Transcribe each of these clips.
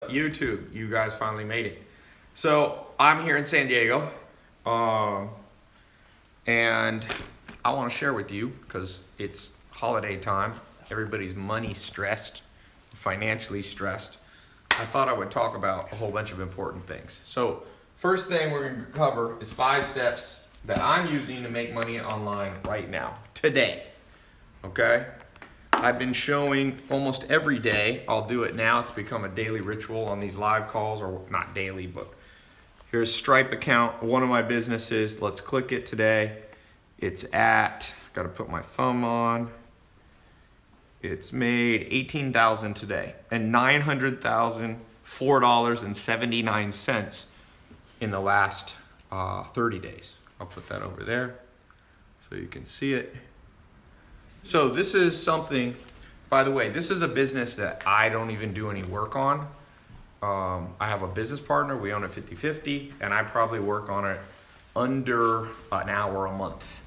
YouTube, you guys finally made it. So I'm here in San Diego, and I want to share with you because it's holiday time. Everybody's money stressed, financially stressed. I thought I would talk about a whole bunch of important things. So first thing we're going to cover is 5 steps that I'm using to make money online right now, today. Okay? I've been showing almost every day. I'll do it now. It's become a daily ritual on these live calls, or not daily, but here's Stripe account, one of my businesses. Let's click it today. It's at, got to put my thumb on. It's made $18,000 today and $900,004.79 in the last 30 days. I'll put that over there so you can see it. So this is something, by the way, this is a business that I don't even do any work on. I have a business partner, we own it 50-50, and I probably work on it under an hour a month.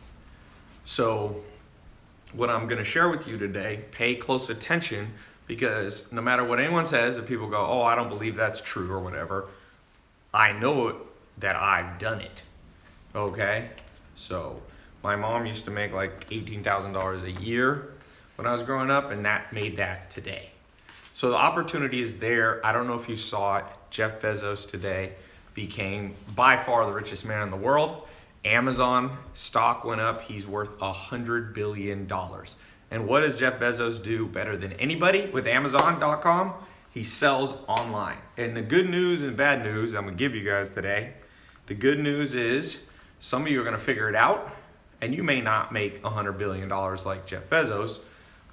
So what I'm gonna share with you today, pay close attention, because no matter what anyone says, if people go, oh, I don't believe that's true or whatever, I know that I've done it, okay? So my mom used to make like $18,000 a year when I was growing up, and that made that today. So the opportunity is there. I don't know if you saw it. Jeff Bezos today became by far the richest man in the world. Amazon stock went up. He's worth $100 billion. And what does Jeff Bezos do better than anybody with Amazon.com? He sells online. And the good news and bad news I'm gonna give you guys today. The good news is some of you are gonna figure it out. And you may not make $100 billion like Jeff Bezos,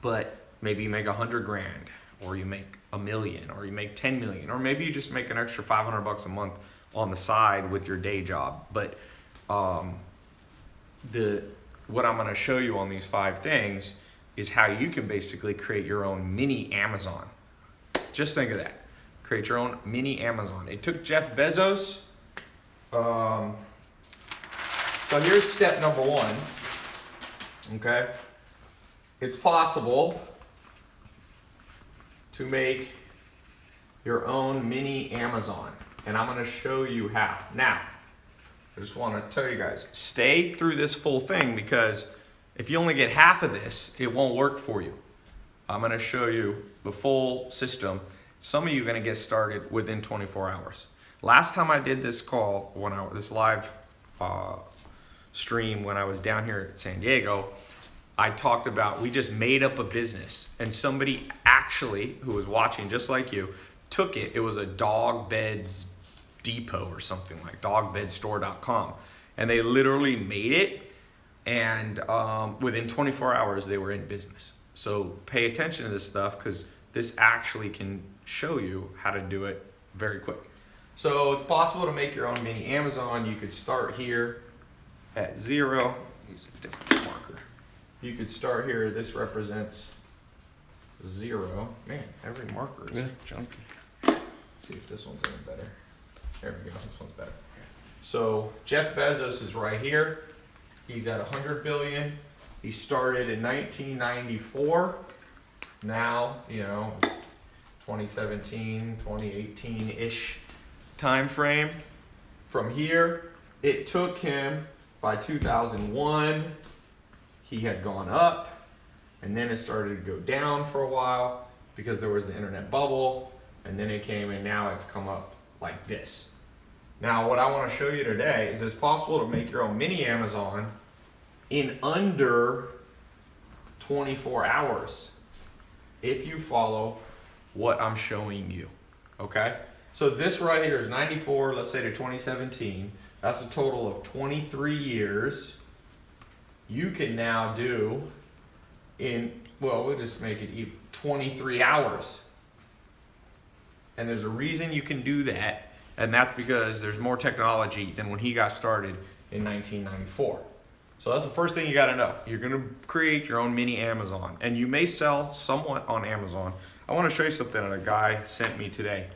but maybe you make 100 grand, or you make $1 million, or you make 10 million, or maybe you just make an extra 500 bucks a month on the side with your day job. But what I'm gonna show you on these 5 things is how you can basically create your own mini Amazon. Just think of that. Create your own mini Amazon. It took Jeff Bezos, so here's step number 1, okay? It's possible to make your own mini Amazon, and I'm gonna show you how. Now, I just wanna tell you guys, stay through this full thing, because if you only get half of this, it won't work for you. I'm gonna show you the full system. Some of you are gonna get started within 24 hours. Last time I did this call, this live stream when I was down here at San Diego, I talked about, we just made up a business, and somebody actually who was watching just like you took it. It was a dog beds depot or something, like dogbedstore.com, and they literally made it, and within 24 hours they were in business. So pay attention to this stuff, because this actually can show you how to do it very quick. So it's possible to make your own mini Amazon. You could start here at 0. Use a different marker. You could start here. This represents 0. Man, every marker is junky. Let's see if this one's any better. There we go. This one's better. So Jeff Bezos is right here. He's at 100 billion. He started in 1994. Now, it's 2017, 2018-ish time frame. From here, it took him, by 2001, he had gone up, and then it started to go down for a while because there was the internet bubble, and then it came, and now it's come up like this. Now, what I want to show you today is it's possible to make your own mini Amazon in under 24 hours if you follow what I'm showing you, okay? So this right here is 94, let's say, to 2017. That's a total of 23 years. You can now do we'll just make it 23 hours. And there's a reason you can do that, and that's because there's more technology than when he got started in 1994. So that's the first thing you gotta know. You're gonna create your own mini Amazon, and you may sell somewhat on Amazon. I wanna show you something that a guy sent me today.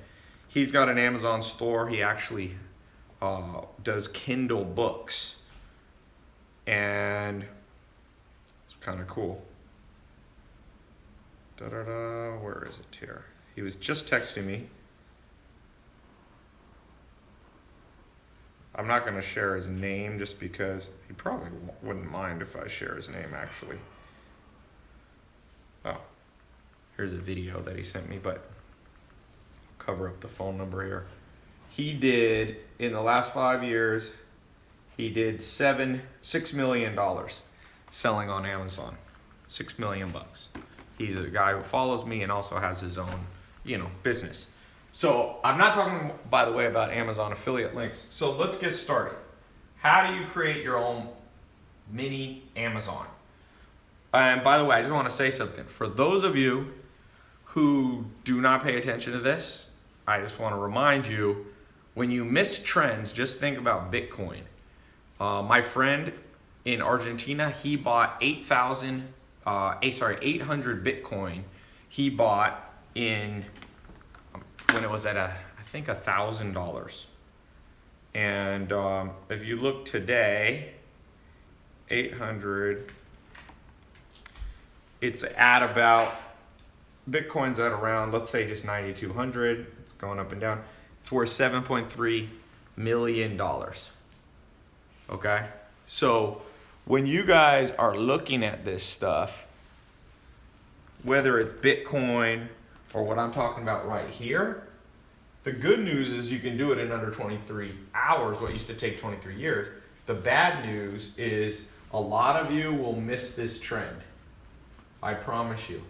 He's got an Amazon store. He actually does Kindle books, and it's kind of cool. Where is it here? He was just texting me. I'm not going to share his name just because he probably wouldn't mind if I share his name, actually. Oh, here's a video that he sent me, but I'll cover up the phone number here. He did, in the last 5 years, he did $6 million selling on Amazon. $6 million bucks. He's a guy who follows me and also has his own, business. So I'm not talking, by the way, about Amazon affiliate links. So let's get started. How do you create your own mini Amazon? And by the way, I just want to say something. For those of you who do not pay attention to this, I just want to remind you, when you miss trends, just think about Bitcoin. My friend in Argentina, he bought 800 Bitcoin. He bought in when it was at I think $1,000. And if you look today, 800, it's at about, Bitcoin's at around, let's say just 9,200. It's going up and down. It's worth $7.3 million. Okay? So when you guys are looking at this stuff, whether it's Bitcoin or what I'm talking about right here, the good news is you can do it in under 23 hours, what used to take 23 years. The bad news is a lot of you will miss this trend. I promise you.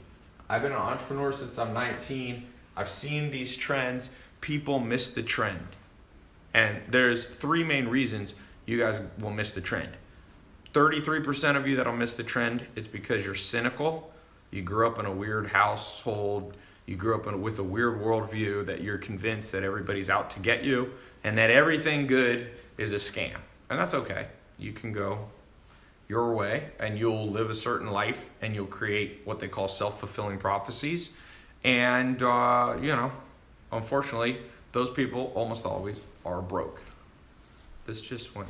I've been an entrepreneur since I'm 19. I've seen these trends. People miss the trend. And there's 3 main reasons you guys will miss the trend. 33% of you that'll miss the trend, it's because you're cynical. You grew up in a weird household. You grew up with a weird worldview that you're convinced that everybody's out to get you and that everything good is a scam. And that's okay. You can go your way and you'll live a certain life and you'll create what they call self-fulfilling prophecies. And, unfortunately, those people almost always are broke. This just went,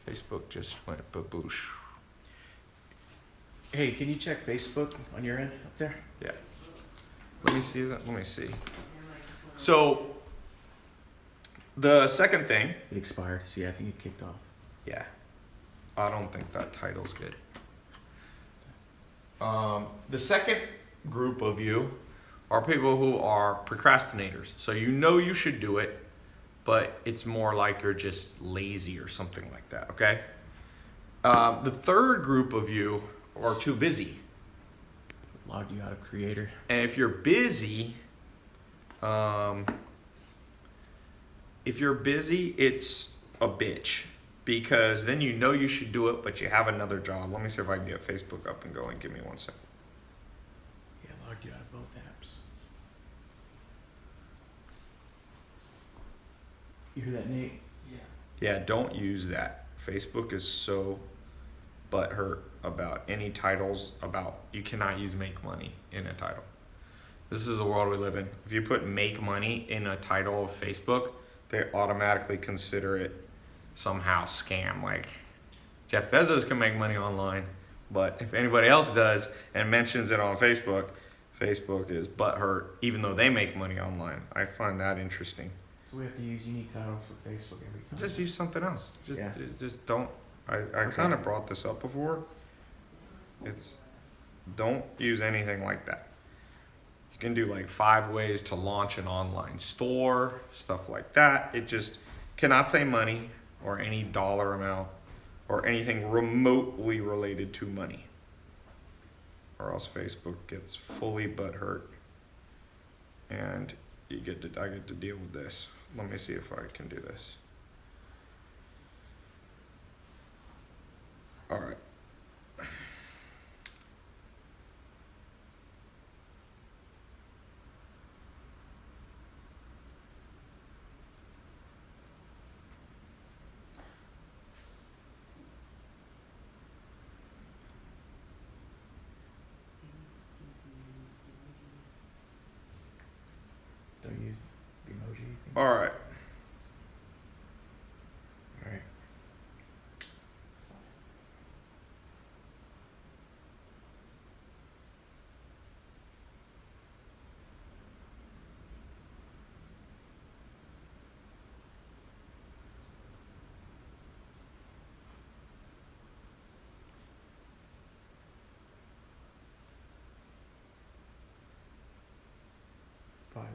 Facebook just went baboosh. Hey, can you check Facebook on your end up there? Yeah. Let me see that. Let me see. So, the second thing. It expired. See, I think it kicked off. Yeah. I don't think that title's good. The second group of you are people who are procrastinators. So you should do it, but it's more like you're just lazy or something like that, okay? The third group of you are too busy. Logged you out of Creator. And if you're busy, it's a bitch. Because then you should do it, but you have another job. Let me see if I can get Facebook up and going. Give me 1 second. Yeah, logged you out of both apps. You hear that, Nate? Yeah, don't use that. Facebook is so butthurt about any titles about, you cannot use make money in a title. This is the world we live in. If you put make money in a title of Facebook, they automatically consider it somehow scam. Like Jeff Bezos can make money online, but if anybody else does and mentions it on Facebook, Facebook is butthurt even though they make money online. I find that interesting. So we have to use unique titles for Facebook every time. Just use something else. Just don't. I Okay. kind of brought this up before. Don't use anything like that. You can do like 5 ways to launch an online store, stuff like that. It just cannot say money or any dollar amount or anything remotely related to money, or else Facebook gets fully butthurt and I get to deal with this. Let me see if I can do this. All right. Don't use the emoji thing. All right. All right.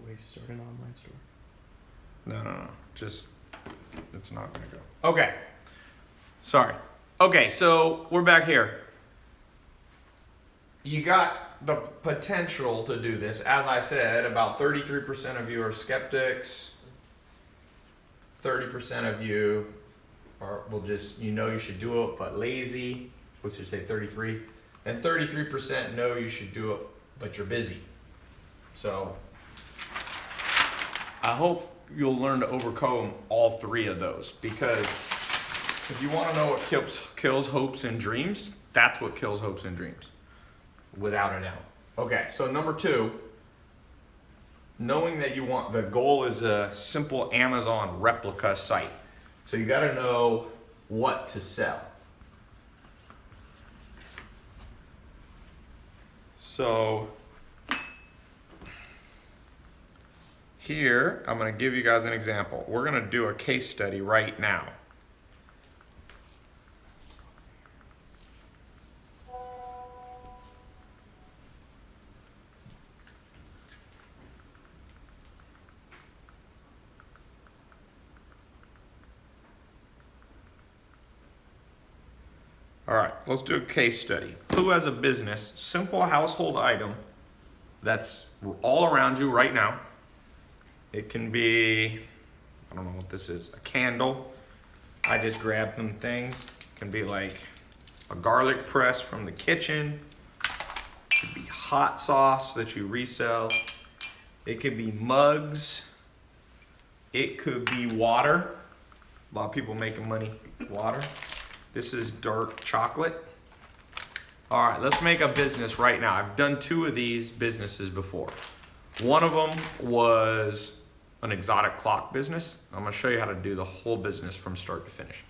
ways to start an online store. No. Just, it's not gonna go. Okay. Sorry. Okay, so we're back here. You got the potential to do this. As I said, about 33% of you are skeptics. 30% of you will just, you should do it, but lazy. Let's just say 33. And 33% know you should do it, but you're busy. So I hope you'll learn to overcome all three of those, because if you want to know what kills hopes and dreams, that's what kills hopes and dreams, without a doubt. Okay, so number 2, knowing that the goal is a simple Amazon replica site. So you got to know what to sell. So here, I'm going to give you guys an example. We're going to do a case study right now. All right, let's do a case study. Who has a business, simple household item that's all around you right now? It can be, I don't know what this is, a candle. I just grabbed some things. It can be like a garlic press from the kitchen. It could be hot sauce that you resell. It could be mugs. It could be water. A lot of people making money with water. This is dark chocolate. All right, let's make a business right now. I've done 2 of these businesses before. One of them was an exotic clock business. I'm gonna show you how to do the whole business from start to finish.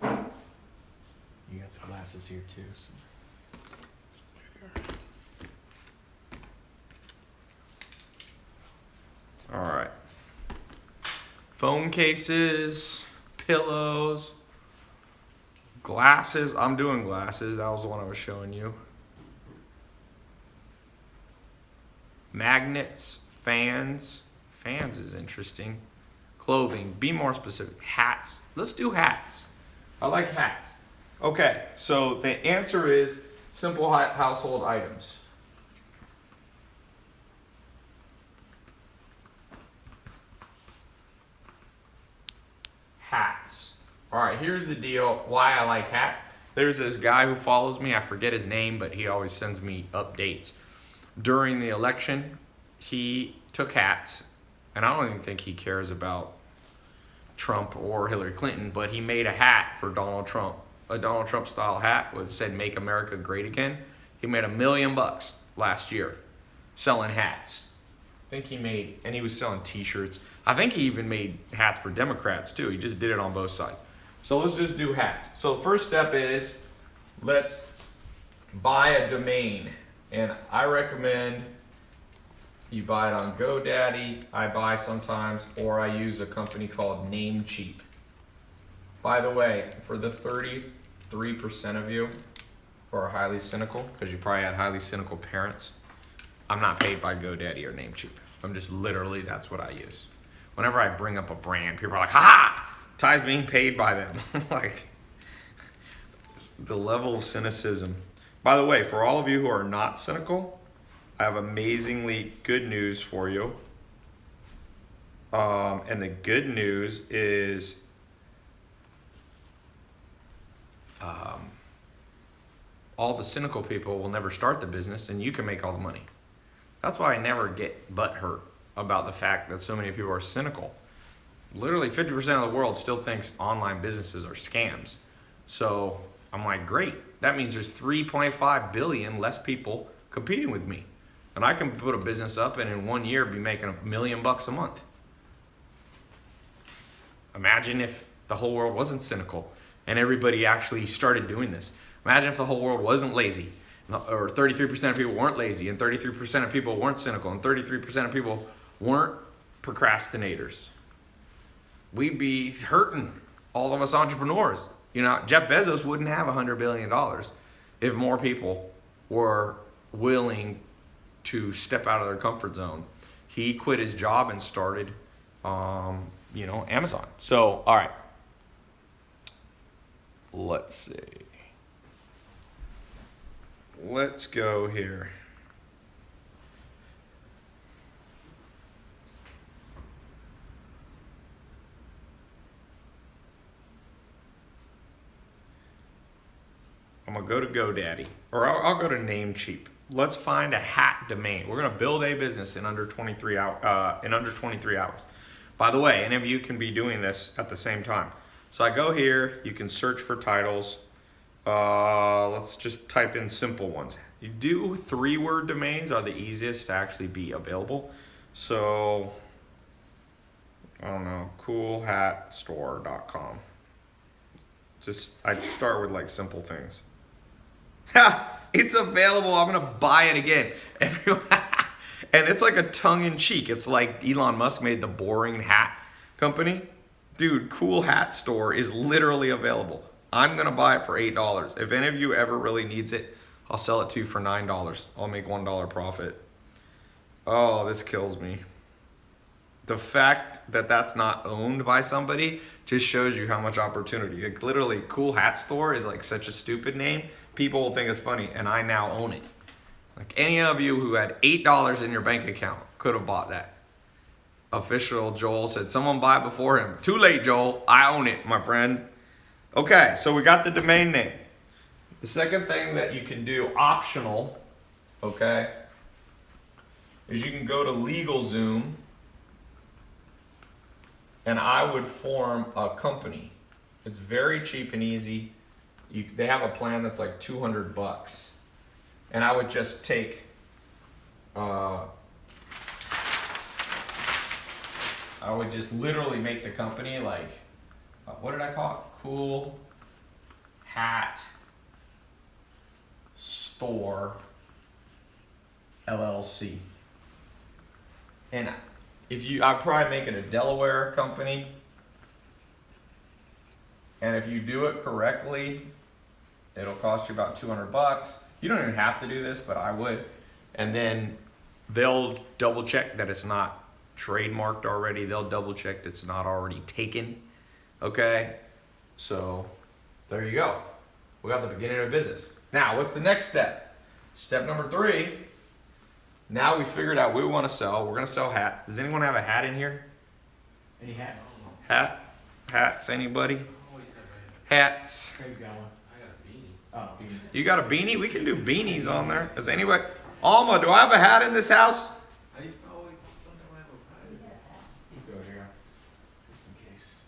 You got the glasses here too. So. All right. Phone cases, pillows, glasses. I'm doing glasses. That was the one I was showing you. Magnets, fans. Fans is interesting. Clothing. Be more specific. Hats. Let's do hats. I like hats. Okay, so the answer is simple household items. Hats. All right, here's the deal why I like hats. There's this guy who follows me. I forget his name, but he always sends me updates. During the election, he took hats, and I don't even think he cares about Trump or Hillary Clinton, but he made a hat for Donald Trump, a Donald Trump style hat with said "Make America Great Again." He made $1 million last year selling hats. I think he made, and he was selling t-shirts. I think he even made hats for Democrats too. He just did it on both sides. So let's just do hats. So the first step is, let's buy a domain. And I recommend you buy it on GoDaddy. I buy sometimes, or I use a company called Namecheap. By the way, for the 33% of you who are highly cynical, because you probably had highly cynical parents, I'm not paid by GoDaddy or Namecheap. I'm just literally, that's what I use. Whenever I bring up a brand, people are like, ha! Ty's being paid by them. Like, the level of cynicism. By the way, for all of you who are not cynical, I have amazingly good news for you. And the good news is all the cynical people will never start the business, and you can make all the money. That's why I never get butthurt about the fact that so many people are cynical. Literally 50% of the world still thinks online businesses are scams. So I'm like, great. That means there's 3.5 billion less people competing with me. And I can put a business up and in 1 year be making $1 million a month. Imagine if the whole world wasn't cynical and everybody actually started doing this. Imagine if the whole world wasn't lazy, or 33% of people weren't lazy, and 33% of people weren't cynical, and 33% of people weren't procrastinators. We'd be hurting, all of us entrepreneurs. You know, Jeff Bezos wouldn't have $100 billion if more people were willing to step out of their comfort zone. He quit his job and started, Amazon. So, all right. Let's see. Let's go here. I'm gonna go to GoDaddy, or I'll go to Namecheap. Let's find a hat domain. We're gonna build a business in under 23 hours. By the way, any of you can be doing this at the same time. So I go here. You can search for titles. Let's just type in simple ones. You do 3-word domains are the easiest to actually be available. So I don't know, coolhatstore.com. I start with like simple things. Ha! It's available. I'm gonna buy it again. Everyone, and it's like a tongue-in-cheek. It's like Elon Musk made the boring hat company. Dude, Cool Hat Store is literally available. I'm gonna buy it for $8. If any of you ever really needs it, I'll sell it to you for $9. I'll make $1 profit. Oh, this kills me. The fact that that's not owned by somebody just shows you how much opportunity. Like literally, Cool Hat Store is like such a stupid name. People will think it's funny, and I now own it. Like any of you who had $8 in your bank account could have bought that. Official Joel said, someone buy it before him. Too late, Joel. I own it, my friend. Okay, so we got the domain name. The second thing that you can do, optional, okay, is you can go to LegalZoom, and I would form a company. It's very cheap and easy. They have a plan that's like $200, and I would just take, I would just literally make the company like, what did I call it? Cool Hat Store LLC. And I'd probably make it a Delaware company. And if you do it correctly, it'll cost you about $200. You don't even have to do this, but I would. And then they'll double check that it's not trademarked already. They'll double check that it's not already taken. Okay? So there you go. We got the beginning of business. Now, what's the next step? Step number 3. Now we figured out what we want to sell. We're going to sell hats. Does anyone have a hat in here? Any hats? Hats, anybody? Hats. Craig's got one. I got a beanie. Oh, beanie. You got a beanie? We can do beanies on there. Does anybody? Alma, do I have a hat in this house? I used to always sometimes have a pie. You go here, just in case.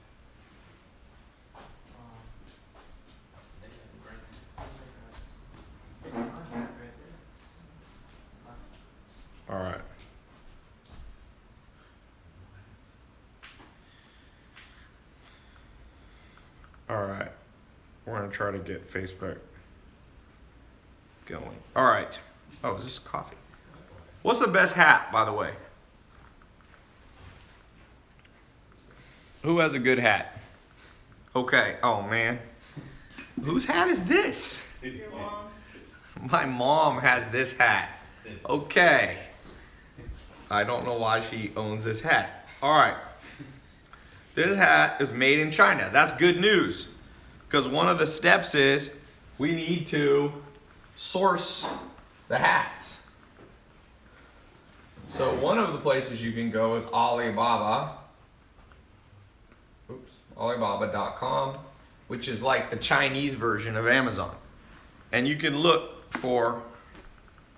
All right. All right. We're going to try to get Facebook going. All right. Oh, is this coffee? What's the best hat, by the way? Who has a good hat? Okay. Oh, man. Whose hat is this? Your mom's. My mom has this hat. Okay. I don't know why she owns this hat. All right. This hat is made in China. That's good news. Because one of the steps is we need to source the hats. So one of the places you can go is Alibaba. Alibaba.com, which is like the Chinese version of Amazon. And you can look for,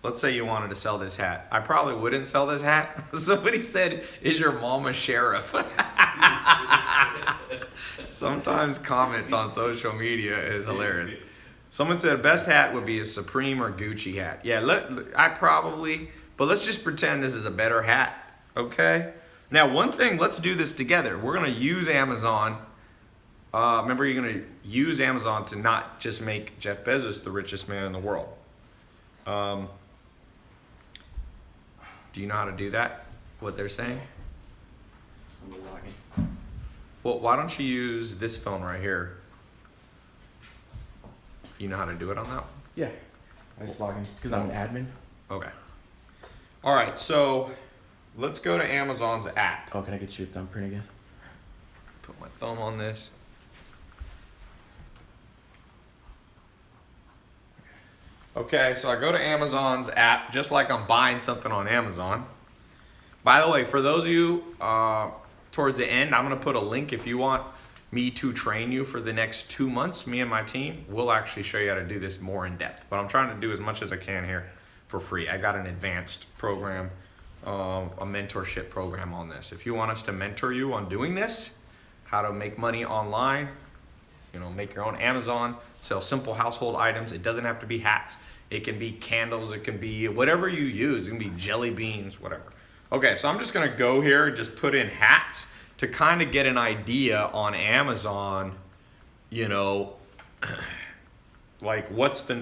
let's say you wanted to sell this hat. I probably wouldn't sell this hat. Somebody said, is your mom a sheriff? Sometimes comments on social media is hilarious. Someone said best hat would be a Supreme or Gucci hat. Yeah, but let's just pretend this is a better hat, okay? Now, one thing, let's do this together. We're gonna use Amazon. Remember, you're gonna use Amazon to not just make Jeff Bezos the richest man in the world. Do you know how to do that? What they're saying? I'm logging. Well, why don't you use this phone right here? You know how to do it on that one? Yeah. I just log in because I'm an admin. Okay. All right, so let's go to Amazon's app. Oh, can I get your thumbprint again? Put my thumb on this. Okay, so I go to Amazon's app just like I'm buying something on Amazon. By the way, for those of you towards the end, I'm going to put a link if you want me to train you for the next 2 months. Me and my team will actually show you how to do this more in depth. But I'm trying to do as much as I can here for free. I got an advanced program, a mentorship program on this. If you want us to mentor you on doing this, how to make money online, make your own Amazon, sell simple household items. It doesn't have to be hats. It can be candles. It can be whatever you use. It can be jelly beans, whatever. Okay, so I'm just gonna go here and just put in hats to kind of get an idea on Amazon, like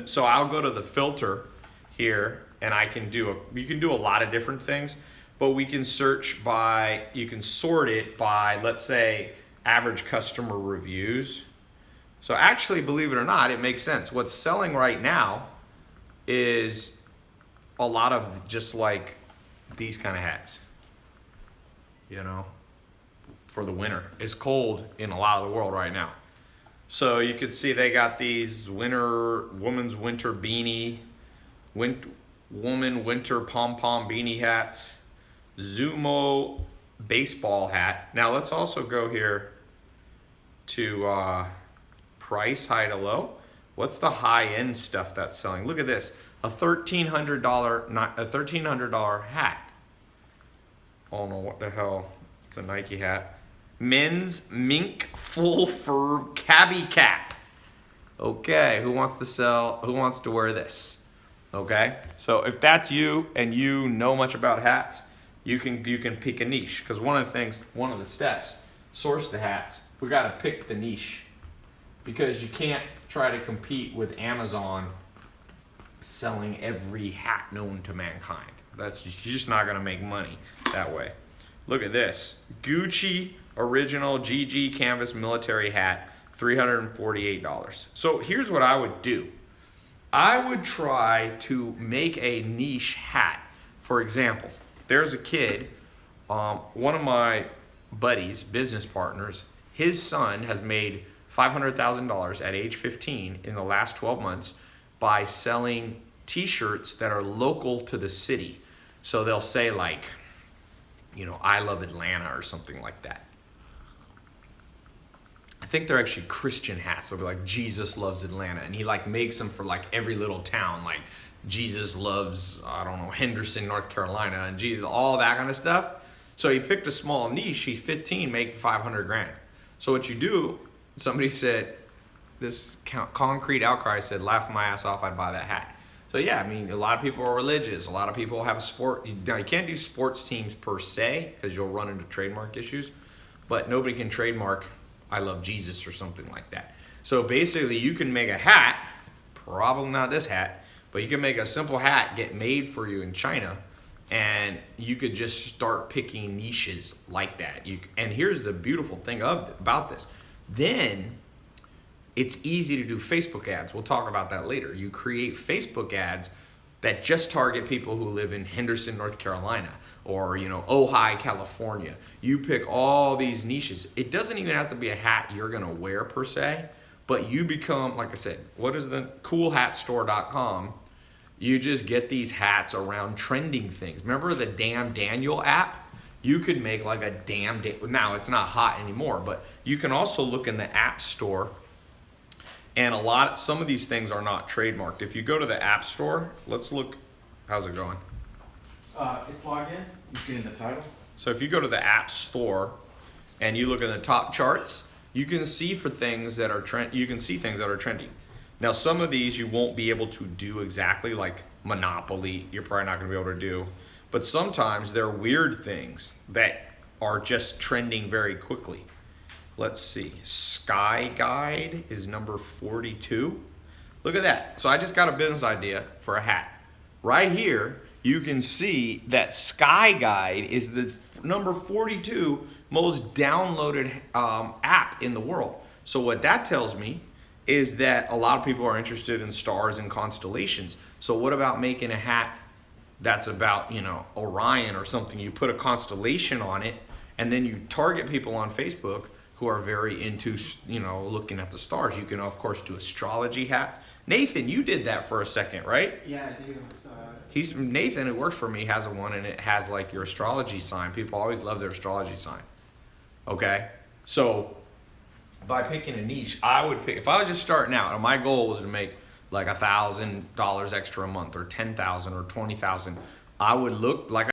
so I'll go to the filter here and you can do a lot of different things, but we can you can sort it by, let's say, average customer reviews. So actually, believe it or not, it makes sense. What's selling right now is a lot of just like these kind of hats, for the winter. It's cold in a lot of the world right now. So you can see they got these woman's winter beanie, woman winter pom-pom beanie hats, Zumo baseball hat. Now let's also go here to price, high to low. What's the high-end stuff that's selling? Look at this, a $1,300 hat. I don't know what the hell. It's a Nike hat. Men's mink full fur cabbie cap. Okay, who wants to wear this? Okay, so if that's you and you know much about hats, you can pick a niche, because one of the steps, source the hats. We got to pick the niche, because you can't try to compete with Amazon selling every hat known to mankind. You're just not gonna make money that way. Look at this, Gucci original GG canvas military hat, $348. So here's what I would do. I would try to make a niche hat. For example, there's a kid, one of my buddies, business partners, his son has made $500,000 at age 15 in the last 12 months by selling t-shirts that are local to the city. So they'll say like, I love Atlanta or something like that. I think they're actually Christian hats. They'll be like, Jesus loves Atlanta. And he like makes them for like every little town. Like Jesus loves, I don't know, Henderson, North Carolina, and Jesus, all that kind of stuff. So he picked a small niche. He's 15, make 500 grand. So what you do, somebody said, this concrete outcry said, laugh my ass off, I'd buy that hat. So yeah, I mean, a lot of people are religious. A lot of people have sport. Now you can't do sports teams per se, because you'll run into trademark issues, but nobody can trademark I love Jesus or something like that. So basically you can make a hat, probably not this hat, but you can make a simple hat, get made for you in China, and you could just start picking niches like that. And here's the beautiful thing about this. Then it's easy to do Facebook ads. We'll talk about that later. You create Facebook ads that just target people who live in Henderson, North Carolina, or Ojai, California. You pick all these niches. It doesn't even have to be a hat you're gonna wear per se, but you become, like I said, what is the coolhatstore.com? You just get these hats around trending things. Remember the Damn Daniel app? You could make like a now it's not hot anymore, but you can also look in the app store, and some of these things are not trademarked. If you go to the app store, let's look, how's it going? It's logged in. You see in the title. So if you go to the app store and you look at the top charts, you can see things that are trending. Now some of these you won't be able to do exactly, like Monopoly, you're probably not gonna be able to do. But sometimes there are weird things that are just trending very quickly. Let's see, Sky Guide is number 42. Look at that. So I just got a business idea for a hat. Right here, you can see that Sky Guide is the number 42 most downloaded app in the world. So what that tells me is that a lot of people are interested in stars and constellations. So what about making a hat that's about, you know, Orion or something. You put a constellation on it, and then you target people on Facebook who are very into, you know, looking at the stars. You can, of course, do astrology hats. Nathan, you did that for a second, right? Yeah, I do. So, Nathan, who works for me, has a one, and it has like your astrology sign. People always love their astrology sign. Okay, so by picking a niche, I would pick, if I was just starting out and my goal was to make like $1,000 extra a month or 10,000 or 20,000, I would look like